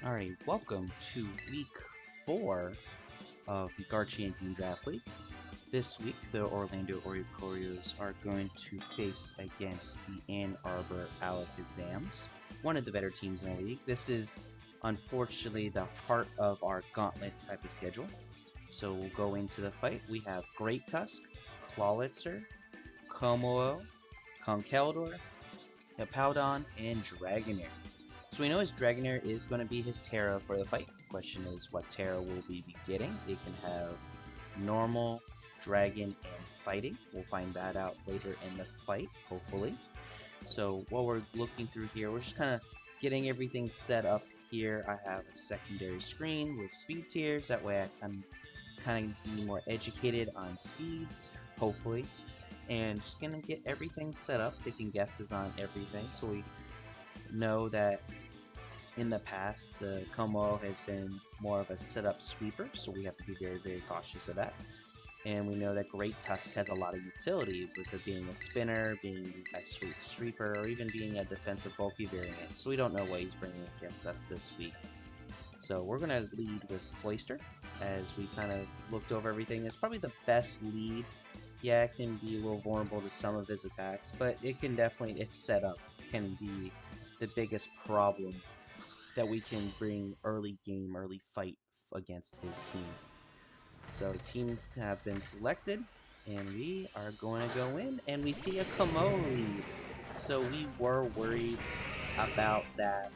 Alright, welcome to week 4 of the Garrchampion Draft League. This week, the Orlando Orricorios are going to face against the Ann Arbor Alakazams, one of the better teams in the league. This is, unfortunately, the heart of our gauntlet type of schedule. So we'll go into the fight. We have Great Tusk, Clawitzer, Como, Conkeldor, Hippowdon, and Dragonair. So we know his Dragonair is going to be his Terra for the fight. The question is what Terra will we be getting. It can have normal, dragon, and fighting. We'll find that out later in the fight, hopefully. So while we're looking through here, we're just kind of getting everything set up here. I have a secondary screen with speed tiers. That way I can kind of be more educated on speeds, hopefully. And just going to get everything set up, taking guesses on everything. So we know that in the past the Como has been more of a setup sweeper, so we have to be very cautious of that. And we know that Great Tusk has a lot of utility with it being a spinner, being a sweet sweeper, or even being a defensive bulky variant, so we don't know what he's bringing against us this week. So we're going to lead with Cloyster as we kind of looked over everything. It's probably the best lead. Yeah, it can be a little vulnerable to some of his attacks, but it can definitely, if set up, can be the biggest problem that we can bring early game, early fight against his team. So teams have been selected, and we are going to go in, and we see a Como lead. So we were worried about that,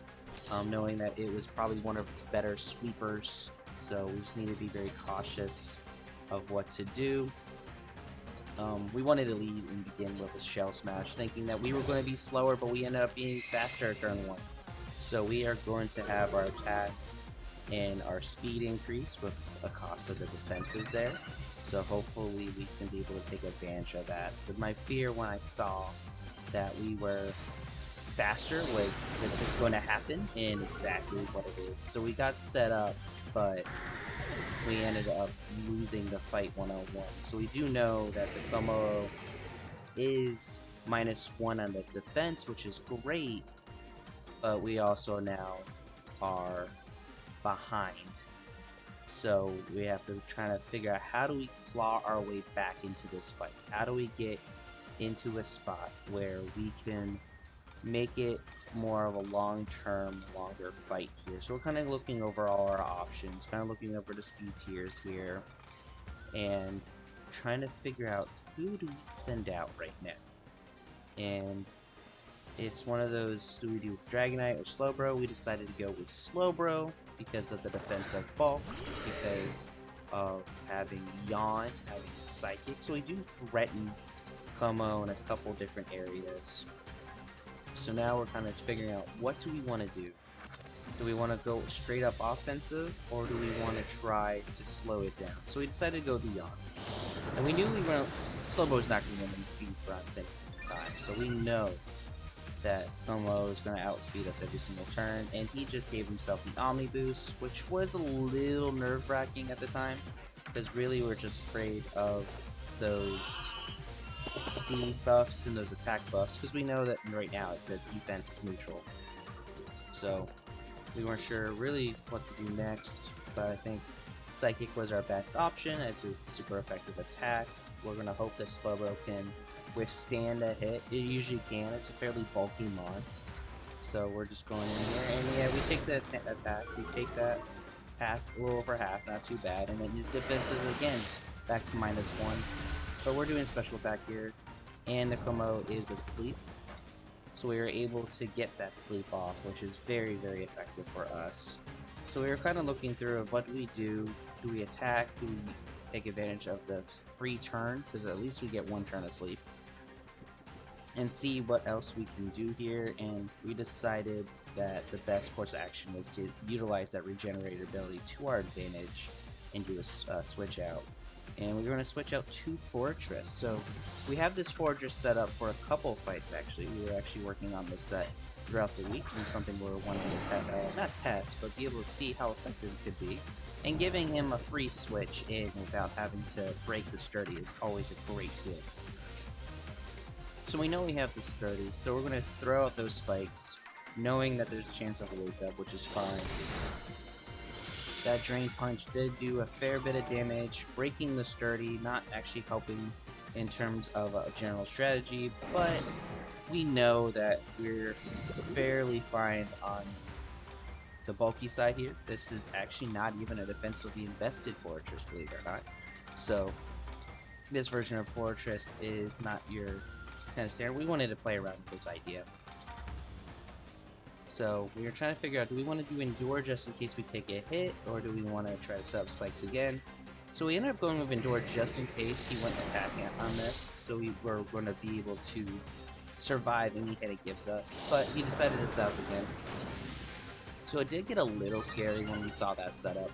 knowing that it was probably one of his better sweepers. So we just need to be very cautious of what to do. We wanted to lead and begin with a Shell Smash, thinking that we were going to be slower, but we ended up being faster at turn 1. So we are going to have our attack and our speed increase with a cost of the defenses there. So hopefully we can be able to take advantage of that. But my fear when I saw that we were faster was this was going to happen, and exactly what it is. So we got set up, but we ended up losing the fight one-on-one. So we do know that the Como is -1 on the defense, which is great, but we also now are behind. So we have to try to figure out how do we claw our way back into this fight? How do we get into a spot where we can make it more of a long-term, longer fight here? So we're kind of looking over all our options, kind of looking over the speed tiers here, and trying to figure out who do we send out right now. And it's one of those, do we do Dragonite or Slowbro? We decided to go with Slowbro because of the defensive bulk, because of having Yawn, having Psychic. So we do threaten Como in a couple different areas. So now we're kind of figuring out, what do we want to do? Do we want to go straight up offensive, or do we want to try to slow it down? So we decided to go the Yawn. And we knew Slowbro's not going to win any speed runs any single time, so we know that Como is going to outspeed us every single turn, and he just gave himself the Omni Boost, which was a little nerve-wracking at the time, because really we're just afraid of those speed buffs and those attack buffs, because we know that right now the defense is neutral. So we weren't sure really what to do next, but I think Psychic was our best option as it's a super effective attack. We're going to hope that Slowbro can withstand a hit. It usually can. It's a fairly bulky mod. So we're just going in here, and yeah, we take that attack. We take that half, a little over half, not too bad. And then his defensive again, back to -1. But we're doing special attack here, and the Como is asleep. So we were able to get that sleep off, which is very effective for us. So we were kind of looking through of what do we do? Do we attack? Do we take advantage of the free turn? Because at least we get 1 turn of sleep. And see what else we can do here, and we decided that the best course of action was to utilize that regenerator ability to our advantage and do a switch out. And we're going to switch out to Fortress. So we have this Fortress set up for a couple fights actually. We were actually working on this set throughout the week, and something we were wanting to not test, but be able to see how effective it could be. And giving him a free switch in without having to break the sturdy is always a great tool. So we know we have the sturdy, so we're going to throw out those spikes. knowing that there's a chance of a wake up, which is fine. That Drain Punch did do a fair bit of damage, breaking the sturdy, not actually helping in terms of a general strategy, but we know that we're fairly fine on the bulky side here. This is actually not even a defensively invested fortress, believe it or not. So this version of fortress is not your kind of standard. We wanted to play around with this idea. So we were trying to figure out, do we want to do Endure just in case we take a hit, or do we want to try to set up spikes again? So we ended up going with Endure just in case he went attacking on this, so we were going to be able to survive any hit it gives us, but he decided to set up again. So it did get a little scary when we saw that setup,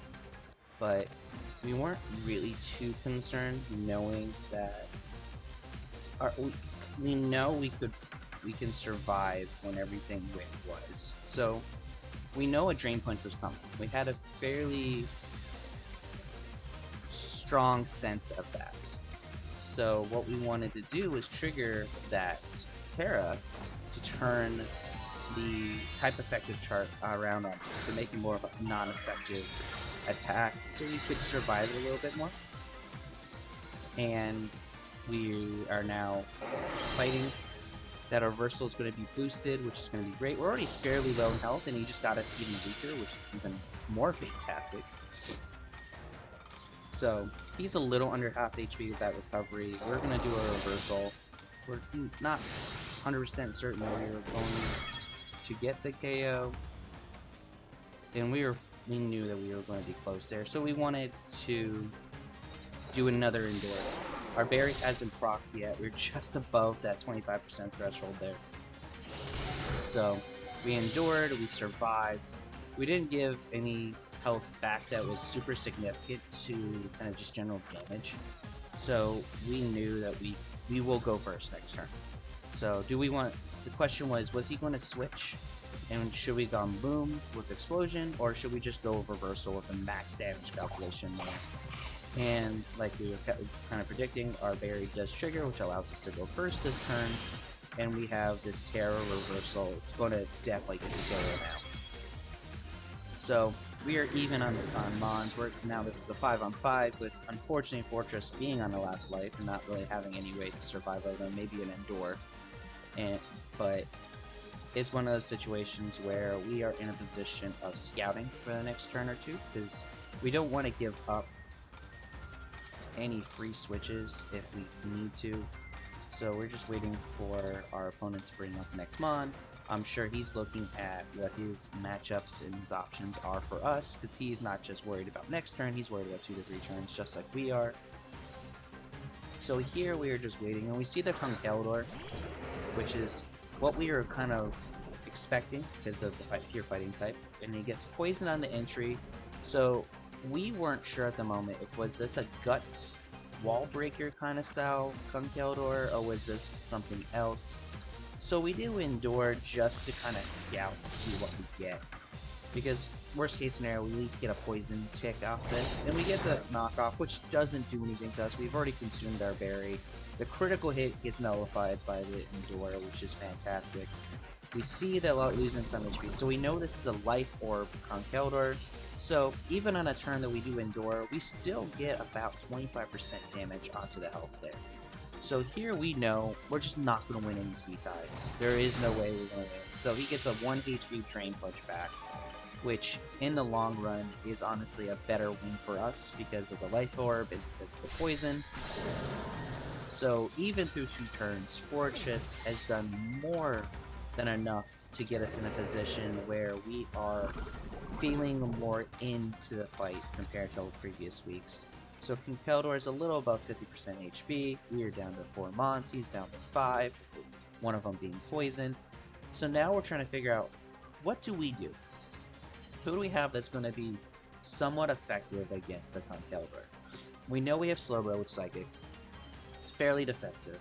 but we weren't really too concerned, knowing that we know we can survive when everything was. So we know a Drain Punch was coming. We had a fairly strong sense of that. So what we wanted to do was trigger that Terra to turn the type effective chart around on us to make it more of a non-effective attack, so we could survive it a little bit more. And we are now fighting that our reversal is going to be boosted, which is going to be great. We're already fairly low in health, and he just got us even weaker, which is even more fantastic. So he's a little under half HP with that recovery. We're going to do a reversal. We're not 100% certain that we were going to get the KO, and we knew that we were going to be close there, so we wanted to do another Endure. Our berry hasn't procced yet. We're just above that 25% threshold there. So we endured, we survived. We didn't give any health back that was super significant to kind of just general damage. So we knew that we will go first next turn. So do we want, the question was he going to switch? And should we go boom with explosion, or should we just go reversal with a max damage calculation there? And like we were kind of predicting, our berry does trigger, which allows us to go first this turn. And we have this Terra reversal. It's going to definitely get the KO now. So we are even on Mons. Now this is a 5-on-5 with, unfortunately, Fortress being on the last life and not really having any way to survive other than maybe an Endure. But it's one of those situations where we are in a position of scouting for the next turn or two, because we don't want to give up any free switches if we need to. So we're just waiting for our opponent to bring up the next Mon. I'm sure he's looking at what his matchups and his options are for us, because he's not just worried about next turn, he's worried about 2 to 3 turns, just like we are. So here we are just waiting, and we see the Conkeldor, which is what we were kind of expecting because of the pure fighting type, and he gets poison on the entry. So we weren't sure at the moment if was this a Guts wall breaker kind of style Conkeldor, or was this something else. So we do Endure just to kind of scout and see what we get, because worst case scenario, we at least get a poison tick off this, and we get the knockoff, which doesn't do anything to us. We've already consumed our berry. The critical hit gets nullified by the Endure, which is fantastic. We see that we're losing some HP, so we know this is a life orb Conkeldor. So even on a turn that we do Endure, we still get about 25% damage onto the health there. So here we know we're just not going to win any speed ties. There is no way we're going to win. So he gets a 1 HP Drain Punch back, which in the long run is honestly a better win for us because of the life orb and because of the poison. So even through 2 turns, Fortress has done more than enough to get us in a position where we are feeling more into the fight compared to the previous weeks. So Conkeldor is a little above 50% HP. We are down to 4 Mons. He's down to 5, one of them being poisoned. So now we're trying to figure out, what do we do? Who do we have that's going to be somewhat effective against the Conkeldor? We know we have Slowbro with Psychic. It's fairly defensive.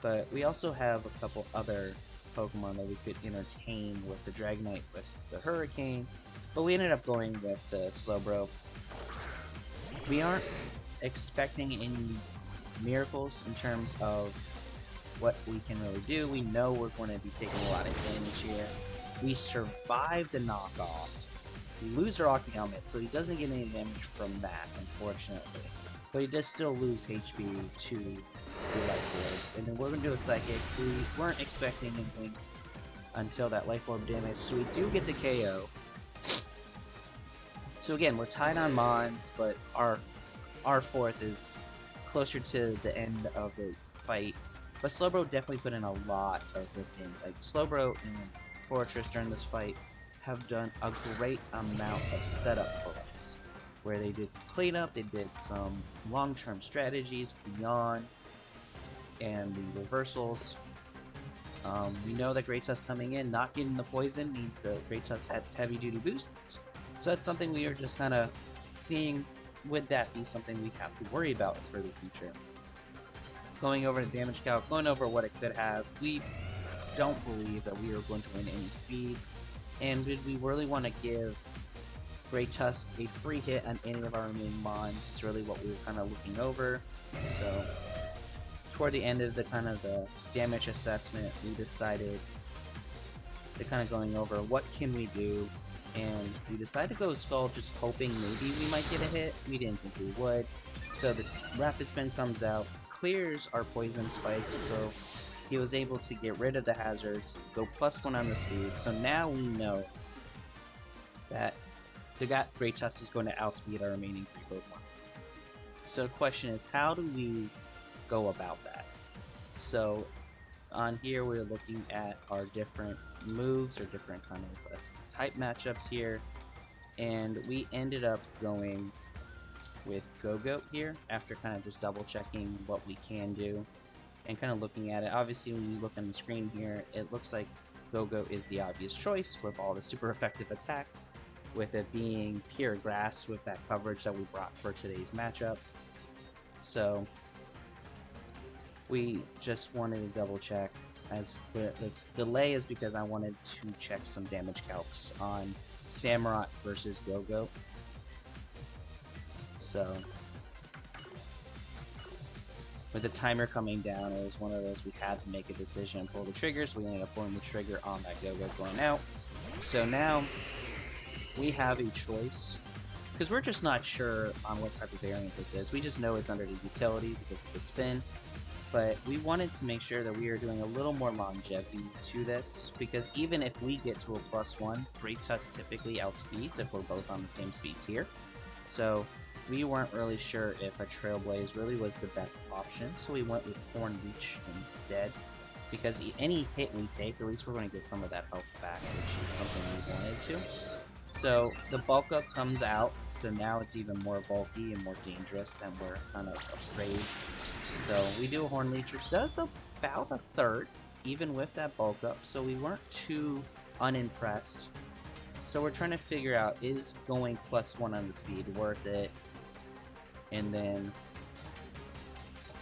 But we also have a couple other Pokemon that we could entertain with the Dragonite, with the Hurricane. But we ended up going with the Slowbro. We aren't expecting any miracles in terms of what we can really do. We know we're going to be taking a lot of damage here. We survive the knockoff. We lose our Rocky Helmet, so he doesn't get any damage from that, unfortunately. But he does still lose HP to the Life Orb. And then we're going to do a Psychic. We weren't expecting anything until that Life Orb damage, so we do get the KO. So again, we're tied on Mons, but our fourth is closer to the end of the fight. But Slowbro definitely put in a lot of lifting. Like, Slowbro and Fortress during this fight have done a great amount of setup for us, where they did some cleanup, they did some long-term strategies beyond, and the reversals. We know that Great Tusk coming in, not getting the poison, means that Great Tusk has heavy-duty boosts. So that's something we are just kind of seeing. Would that be something we have to worry about for the future? Going over the damage calc, going over what it could have, we don't believe that we are going to win any speed. And did we really want to give Great Tusk a free hit on any of our remaining Mons? It's really what we were kind of looking over. So toward the end of the the damage assessment, we decided to kind of going over what can we do, and we decided to go Skull, just hoping maybe we might get a hit. We didn't think we would. So this Rapid Spin comes out, clears our poison spikes, so he was able to get rid of the hazards, go +1 on the speed. So now we know that the Great Tusk is going to outspeed our remaining 3 Pokemon. So the question is, how do we go about that? So on here we're looking at our different moves or different kind of type matchups here, and we ended up going with Go-Goat here after kind of just double checking what we can do and kind of looking at it. Obviously when you look on the screen here, it looks like Go-Goat is the obvious choice with all the super effective attacks, with it being pure grass with that coverage that we brought for today's matchup. So we just wanted to double check. As this delay is because I wanted to check some damage calcs on Samurott versus Go-Goat. So with the timer coming down, it was one of those we had to make a decision and pull the trigger, so we ended up pulling the trigger on that Go-Goat going out. So now we have a choice, because we're just not sure on what type of variant this is. We just know it's under the utility because of the spin. But we wanted to make sure that we are doing a little more longevity to this, because even if we get to a +1, Great Tusk typically outspeeds if we're both on the same speed tier. So we weren't really sure if a Trailblaze really was the best option, so we went with Horn Leech instead. Because any hit we take, at least we're going to get some of that health back, which is something we wanted to. So the bulk up comes out, so now it's even more bulky and more dangerous, and we're kind of afraid. So we do a Horn Leech, which does about a third, even with that bulk up, so we weren't too unimpressed. So we're trying to figure out, is going +1 on the speed worth it? And then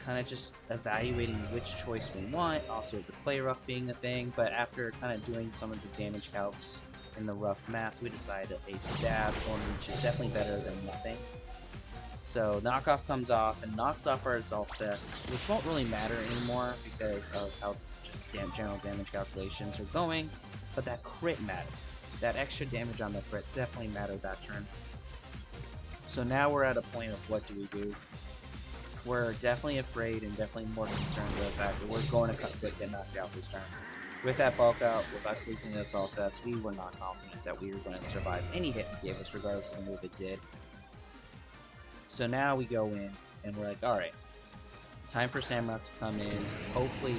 kind of just evaluating which choice we want, also with the play rough being a thing, but after kind of doing some of the damage calcs in the rough math, we decided a stab Horn Leech is definitely better than nothing. So knockoff comes off and knocks off our Exalt Fest, which won't really matter anymore because of how just general damage calculations are going, but that crit matters. That extra damage on the crit definitely mattered that turn. So now we're at a point of what do we do? We're definitely afraid and definitely more concerned with the fact that we're going to get knocked out this turn. With that bulk out, with us losing the Exalt Fest, we were not confident that we were going to survive any hit it gave us regardless of the move it did. So now we go in, and we're like, alright, time for Samurott to come in, hopefully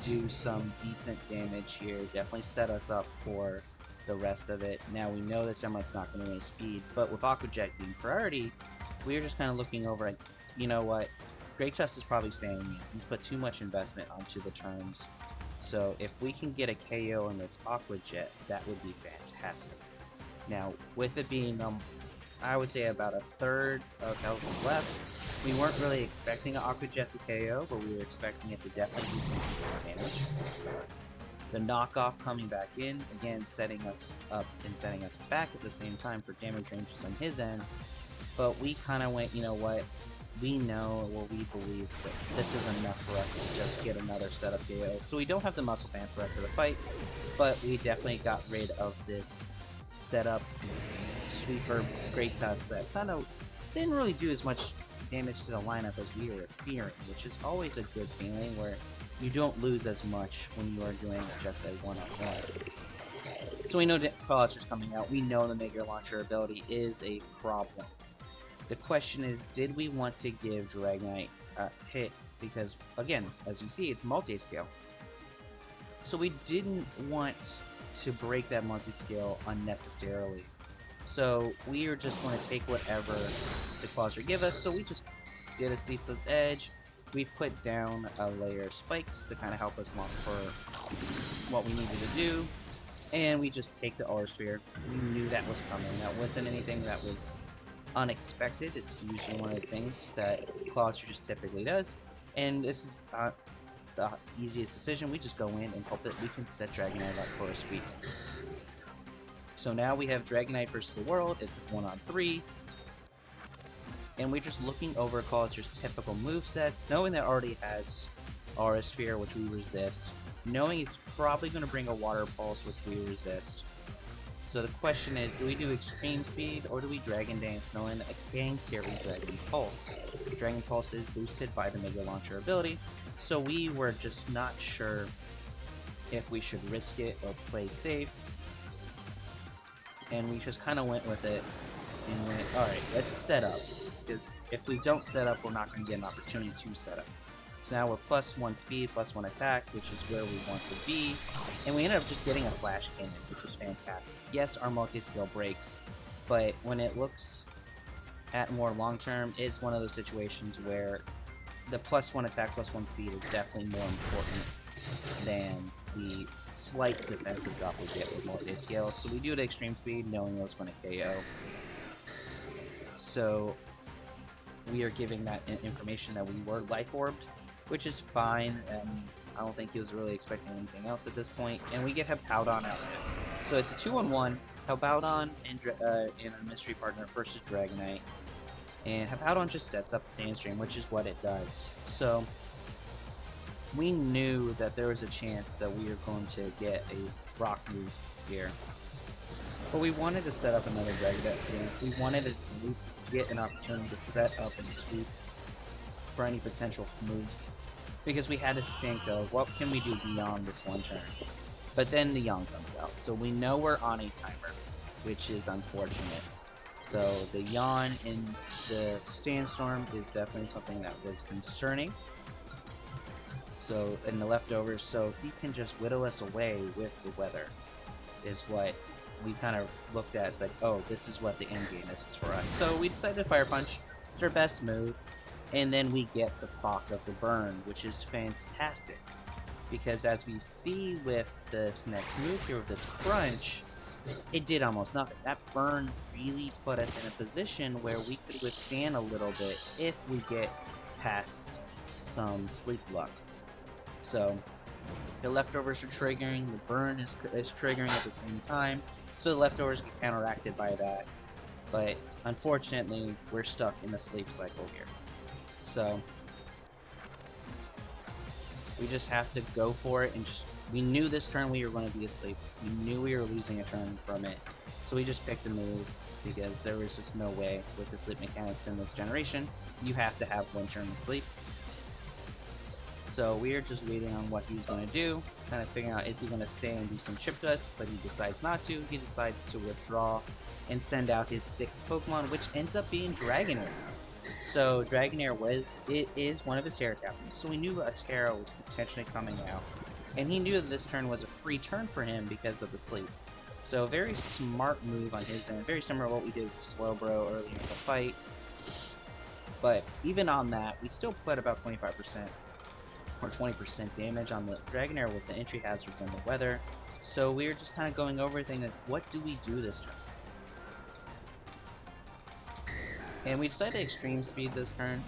do some decent damage here, definitely set us up for the rest of it. Now we know that Samurott's not going to win speed, but with Aqua Jet being priority, we were just kind of looking over like, you know what, Great Tusk is probably staying in. He's put too much investment onto the turns. So if we can get a KO on this Aqua Jet, that would be fantastic. Now, with it being I would say about a third of health left. We weren't really expecting an Aqua Jet to KO, but we were expecting it to definitely do some decent damage. The knockoff coming back in, again setting us up and setting us back at the same time for damage ranges on his end. But we kind of went, you know what, we know, or we believe, that this is enough for us to just get another setup KO. So we don't have the muscle band for the rest of the fight, but we definitely got rid of this setup sweeper Great Tusk that kind of didn't really do as much damage to the lineup as we were fearing, which is always a good feeling where you don't lose as much when you are doing just a one-on-one. So we know that Callouts coming out. We know the Mega Launcher ability is a problem. The question is, did we want to give Dragonite a hit? Because, again, as you see, it's multi-scale. So we didn't want to break that multi-scale unnecessarily. So we are just going to take whatever the Clawser give us. So we just did a Ceaseless Edge. We put down a layer of spikes to kind of help us launch for what we needed to do. And we just take the Aura Sphere. We knew that was coming. That wasn't anything that was unexpected. It's usually one of the things that Clawser just typically does. And this is not the easiest decision. We just go in and hope that we can set Dragonite up for a sweep. So now we have Dragonite versus the world. It's 1-on-3. And we're just looking over Clawser's typical movesets, knowing that it already has Aura Sphere, which we resist. Knowing it's probably going to bring a Water Pulse, which we resist. So the question is, do we do Extreme Speed or do we Dragon Dance, knowing that it can carry Dragon Pulse? Dragon Pulse is boosted by the Mega Launcher ability, so we were just not sure if we should risk it or play safe. And we just kind of went with it and went, alright, let's set up. Because if we don't set up, we're not going to get an opportunity to set up. So now we're +1 speed, +1 attack, which is where we want to be. And we ended up just getting a Flash Cannon, which was fantastic. Yes, our multi-skill breaks, but when it looks at more long-term, it's one of those situations where the +1 attack, +1 speed is definitely more important than the slight defensive drop we get with multi-scale. So we do it at extreme speed, knowing it was going to KO. So we are giving that information that we were Life Orbed, which is fine. I don't think he was really expecting anything else at this point. And we get Hippowdon out. So it's a 2-on-1. Hippowdon and a mystery partner versus Dragonite. And Hippowdon just sets up the Sandstream, which is what it does. So we knew that there was a chance that we were going to get a rock move here. But we wanted to set up another Dragon Dance. We wanted to at least get an opportunity to set up and sweep for any potential moves. Because we had to think of what can we do beyond this one turn. But then the Yawn comes out. So we know we're on a timer, which is unfortunate. So the Yawn in the Sandstorm is definitely something that was concerning. So in the leftovers, so he can just whittle us away with the weather, is what we kind of looked at. It's like, oh, this is what the end game is for us. So we decided to Fire Punch. It's our best move. And then we get the proc of the burn, which is fantastic. Because as we see with this next move here, with this crunch, it did almost nothing. That burn really put us in a position where we could withstand a little bit if we get past some sleep luck. So the leftovers are triggering, the burn is triggering at the same time, so the leftovers get counteracted by that. But unfortunately, we're stuck in the sleep cycle here. So we just have to go for it, and we knew this turn we were going to be asleep. We knew we were losing a turn from it. So we just picked a move because there was just no way with the sleep mechanics in this generation. You have to have one turn of sleep. So we are just waiting on what he's going to do, kind of figuring out, is he going to stay and do some chip dust, but he decides not to. He decides to withdraw and send out his 6th Pokemon, which ends up being Dragonair. So Dragonair is one of his Terra captains, so we knew a Terra was potentially coming out. And he knew that this turn was a free turn for him because of the sleep. So a very smart move on his end, very similar to what we did with Slowbro earlier in the fight. But even on that, we still put about 25% or 20% damage on the Dragonair with the entry hazards and the weather. So we were just kind of going over everything like, what do we do this turn? And we decided to extreme speed this turn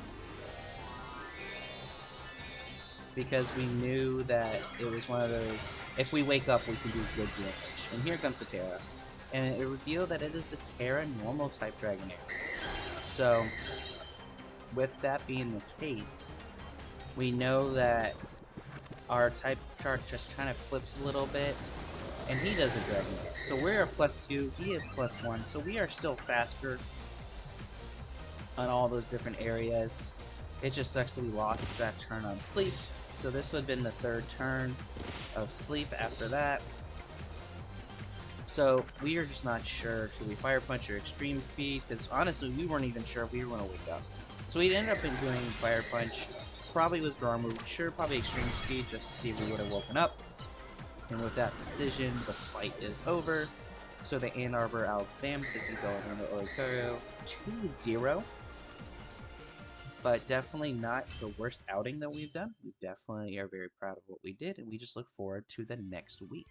because we knew that it was one of those, if we wake up we can do good damage. And here comes the Terra. And it revealed that it is a Terra normal type Dragonair. So with that being the case, we know that our type chart just kind of flips a little bit, and he does a dragon. So we're a +2, he is +1, so we are still faster on all those different areas. It just sucks that we lost that turn on sleep. So this would have been the third turn of sleep after that. So we are just not sure, should we fire punch or extreme speed? Because honestly, we weren't even sure if we were going to wake up. So we ended up doing fire punch. Probably was the wrong move. Sure, probably extreme speed just to see if we would have woken up. And with that decision, the fight is over. So the Ann Arbor Alakazams defeat the Orlando Orricorios 2-0. But definitely not the worst outing that we've done. We definitely are very proud of what we did, and we just look forward to the next week.